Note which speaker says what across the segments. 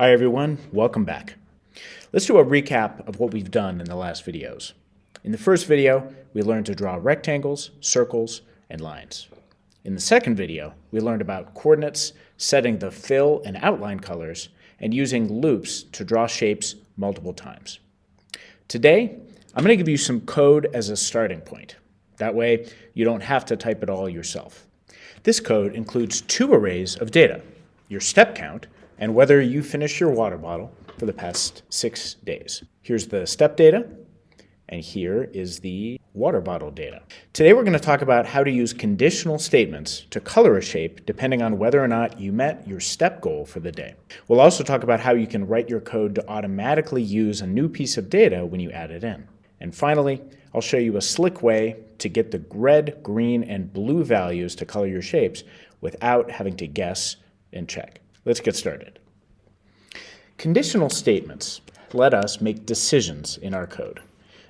Speaker 1: Hi everyone, welcome back. Let's do a recap of what we've done in the last videos. In the first video, we learned to draw rectangles, circles, and lines. In the second video, we learned about coordinates, setting the fill and outline colors, and using loops to draw shapes multiple times. Today, I'm going to give you some code as a starting point. That way, you don't have to type it all yourself. This code includes two arrays of data, your step count, and whether you finished your water bottle for the past 6 days. Here's the step data, and here is the water bottle data. Today we're going to talk about how to use conditional statements to color a shape depending on whether or not you met your step goal for the day. We'll also talk about how you can write your code to automatically use a new piece of data when you add it in. And finally, I'll show you a slick way to get the red, green, and blue values to color your shapes without having to guess and check. Let's get started. Conditional statements let us make decisions in our code.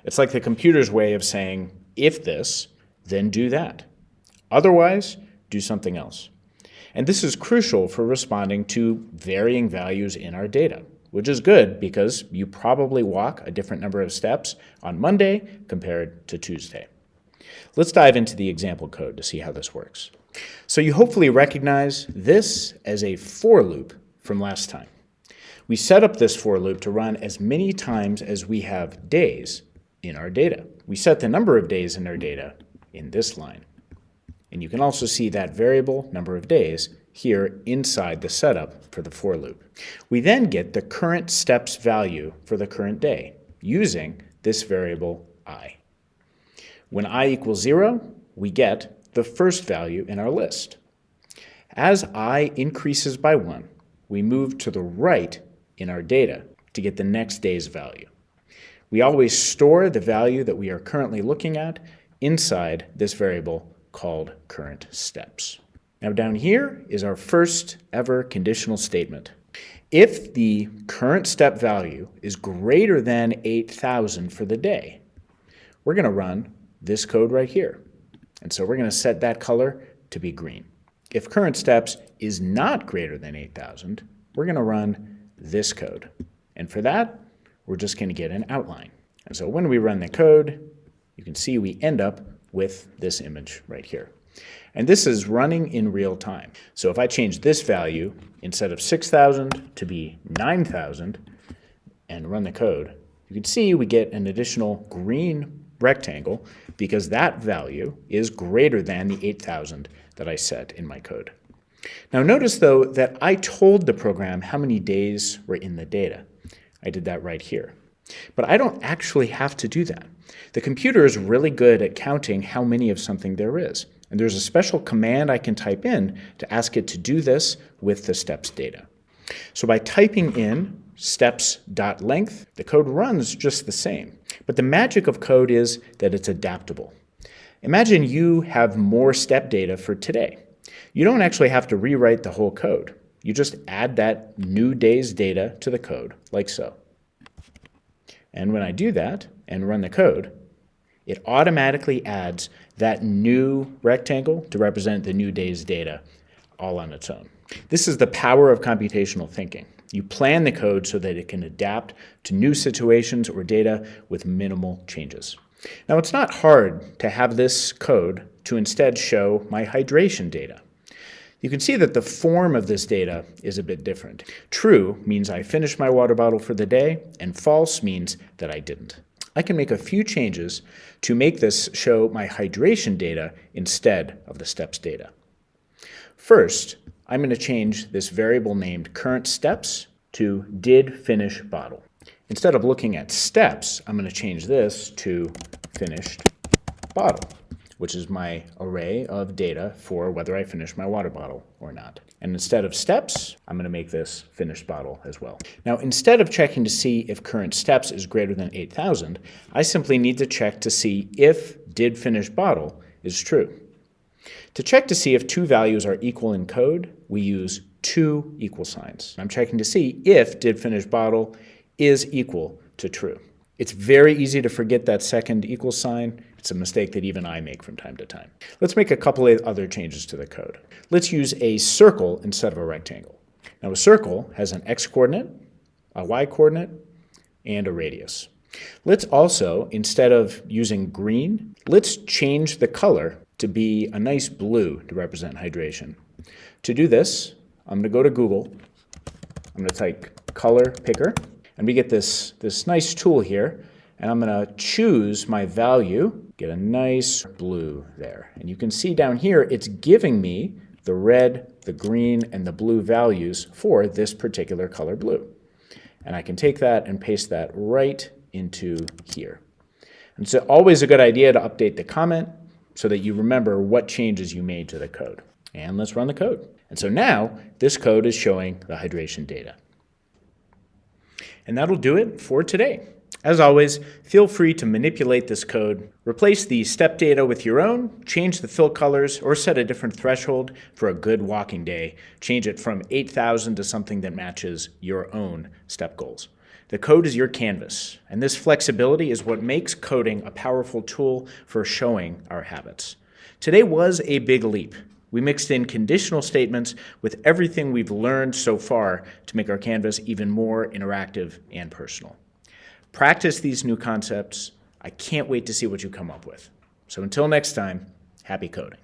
Speaker 1: It's like the computer's way of saying, if this, then do that. Otherwise, do something else. And this is crucial for responding to varying values in our data, which is good because you probably walk a different number of steps on Monday compared to Tuesday. Let's dive into the example code to see how this works. So you hopefully recognize this as a for loop from last time. We set up this for loop to run as many times as we have days in our data. We set the number of days in our data in this line. And you can also see that variable number of days here inside the setup for the for loop. We then get the current steps value for the current day using this variable I. When I equals 0, we get the first value in our list. As I increases by 1, we move to the right in our data to get the next day's value. We always store the value that we are currently looking at inside this variable called current steps. Now down here is our first ever conditional statement. If the current step value is greater than 8,000 for the day, we're going to run this code right here. And so we're going to set that color to be green. If current steps is not greater than 8,000, we're going to run this code. And for that, we're just going to get an outline. And so when we run the code, you can see we end up with this image right here. And this is running in real time. So if I change this value, instead of 6,000 to be 9,000, and run the code, you can see we get an additional green rectangle because that value is greater than the 8,000 that I set in my code. Now notice though that I told the program how many days were in the data. I did that right here. But I don't actually have to do that. The computer is really good at counting how many of something there is. And there's a special command I can type in to ask it to do this with the steps data. So by typing in steps.length, the code runs just the same. But the magic of code is that it's adaptable. Imagine you have more step data for today. You don't actually have to rewrite the whole code. You just add that new day's data to the code, like so. And when I do that and run the code, it automatically adds that new rectangle to represent the new day's data all on its own. This is the power of computational thinking. You plan the code so that it can adapt to new situations or data with minimal changes. Now, it's not hard to have this code to instead show my hydration data. You can see that the form of this data is a bit different. True means I finished my water bottle for the day, and false means that I didn't. I can make a few changes to make this show my hydration data instead of the steps data. First, I'm going to change this variable named current steps to did finish bottle. Instead of looking at steps, I'm going to change this to finished bottle, which is my array of data for whether I finish my water bottle or not. And instead of steps, I'm going to make this finished bottle as well. Now, instead of checking to see if current steps is greater than 8,000, I simply need to check to see if did finish bottle is true. To check to see if two values are equal in code, we use two equal signs. I'm checking to see if did finish bottle is equal to true. It's very easy to forget that second equal sign. It's a mistake that even I make from time to time. Let's make a couple of other changes to the code. Let's use a circle instead of a rectangle. Now a circle has an x-coordinate, a y-coordinate, and a radius. Let's also, instead of using green, let's change the color to be a nice blue to represent hydration. To do this, I'm going to go to Google. I'm going to type color picker, and we get this nice tool here, and I'm going to choose my value, get a nice blue there. And you can see down here, it's giving me the red, the green, and the blue values for this particular color blue. And I can take that and paste that right into here. And it's always a good idea to update the comment so that you remember what changes you made to the code. And let's run the code. And so now this code is showing the hydration data. And that'll do it for today. As always, feel free to manipulate this code, replace the step data with your own, change the fill colors, or set a different threshold for a good walking day. Change it from 8,000 to something that matches your own step goals. The code is your canvas, and this flexibility is what makes coding a powerful tool for showing our habits. Today was a big leap. We mixed in conditional statements with everything we've learned so far to make our canvas even more interactive and personal. Practice these new concepts. I can't wait to see what you come up with. So until next time, happy coding.